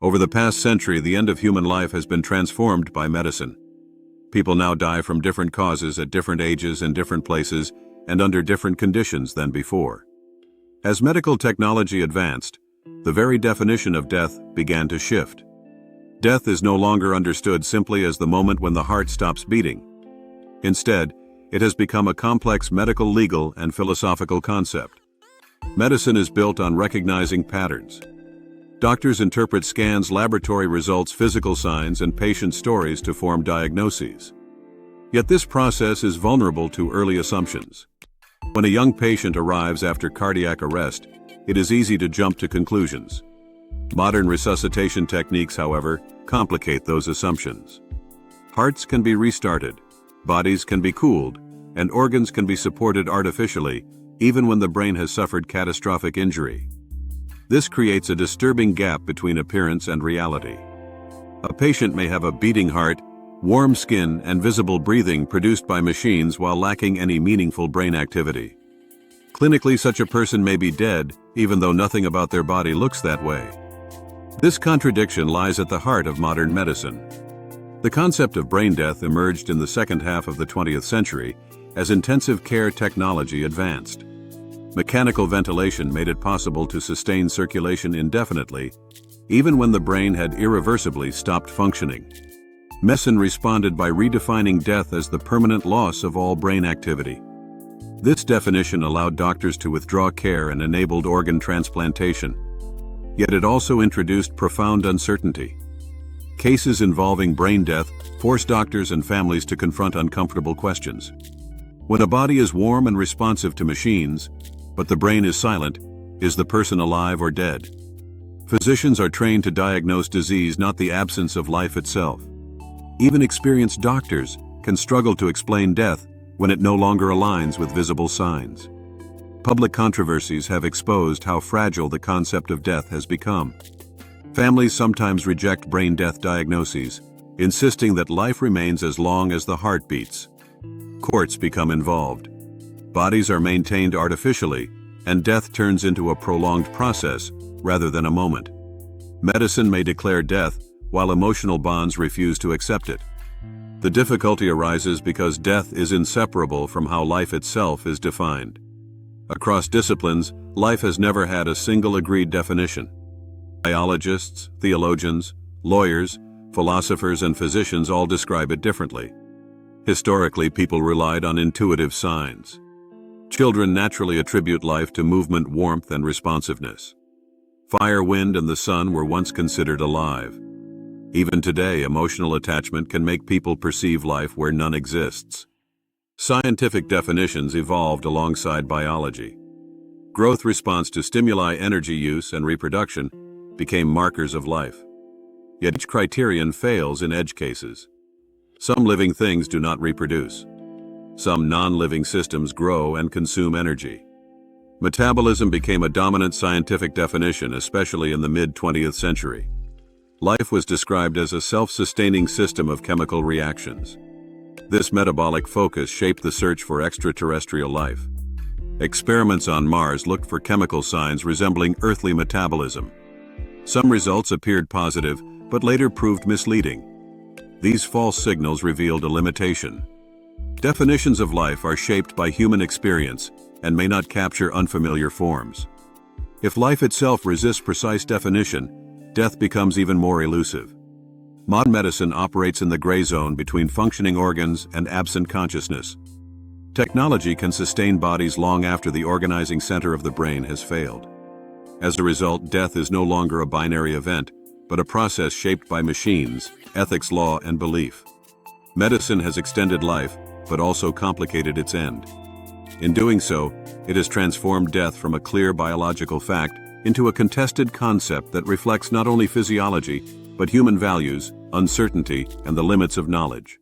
Over the past century, the end of human life has been transformed by medicine. People now die from different causes at different ages and different places and under different conditions than before. As medical technology advanced, the very definition of death began to shift. Death is no longer understood simply as the moment when the heart stops beating. Instead, it has become a complex medical, legal, and philosophical concept. Medicine is built on recognizing patterns. Doctors interpret scans, laboratory results, physical signs, and patient stories to form diagnoses. Yet this process is vulnerable to early assumptions. When a young patient arrives after cardiac arrest, it is easy to jump to conclusions. Modern resuscitation techniques, however, complicate those assumptions. Hearts can be restarted, bodies can be cooled, and organs can be supported artificially, even when the brain has suffered catastrophic injury. This creates a disturbing gap between appearance and reality. A patient may have a beating heart, warm skin, and visible breathing produced by machines while lacking any meaningful brain activity. Clinically, such a person may be dead, even though nothing about their body looks that way. This contradiction lies at the heart of modern medicine. The concept of brain death emerged in the second half of the 20th century as intensive care technology advanced. Mechanical ventilation made it possible to sustain circulation indefinitely, even when the brain had irreversibly stopped functioning. Medicine responded by redefining death as the permanent loss of all brain activity. This definition allowed doctors to withdraw care and enabled organ transplantation. Yet it also introduced profound uncertainty. Cases involving brain death force doctors and families to confront uncomfortable questions. When a body is warm and responsive to machines, but the brain is silent, is the person alive or dead? Physicians are trained to diagnose disease, not the absence of life itself. Even experienced doctors can struggle to explain death when it no longer aligns with visible signs. Public controversies have exposed how fragile the concept of death has become. Families sometimes reject brain death diagnoses, insisting that life remains as long as the heart beats. Courts become involved. Bodies are maintained artificially, and death turns into a prolonged process rather than a moment. Medicine may declare death, while emotional bonds refuse to accept it. The difficulty arises because death is inseparable from how life itself is defined. Across disciplines, life has never had a single agreed definition. Biologists, theologians, lawyers, philosophers, and physicians all describe it differently. Historically, people relied on intuitive signs. Children naturally attribute life to movement, warmth, and responsiveness. Fire, wind, and the sun were once considered alive. Even today, emotional attachment can make people perceive life where none exists. Scientific definitions evolved alongside biology. Growth response to stimuli, energy use, and reproduction became markers of life. Yet each criterion fails in edge cases. Some living things do not reproduce. Some non-living systems grow and consume energy. Metabolism became a dominant scientific definition, especially in the mid-20th century. Life was described as a self-sustaining system of chemical reactions. This metabolic focus shaped the search for extraterrestrial life. Experiments on Mars looked for chemical signs resembling earthly metabolism. Some results appeared positive, but later proved misleading. These false signals revealed a limitation. Definitions of life are shaped by human experience and may not capture unfamiliar forms. If life itself resists precise definition, death becomes even more elusive. Modern medicine operates in the gray zone between functioning organs and absent consciousness. Technology can sustain bodies long after the organizing center of the brain has failed. As a result, death is no longer a binary event, but a process shaped by machines, ethics, law, and belief. Medicine has extended life, but also complicated its end. In doing so, it has transformed death from a clear biological fact into a contested concept that reflects not only physiology, but human values, uncertainty, and the limits of knowledge.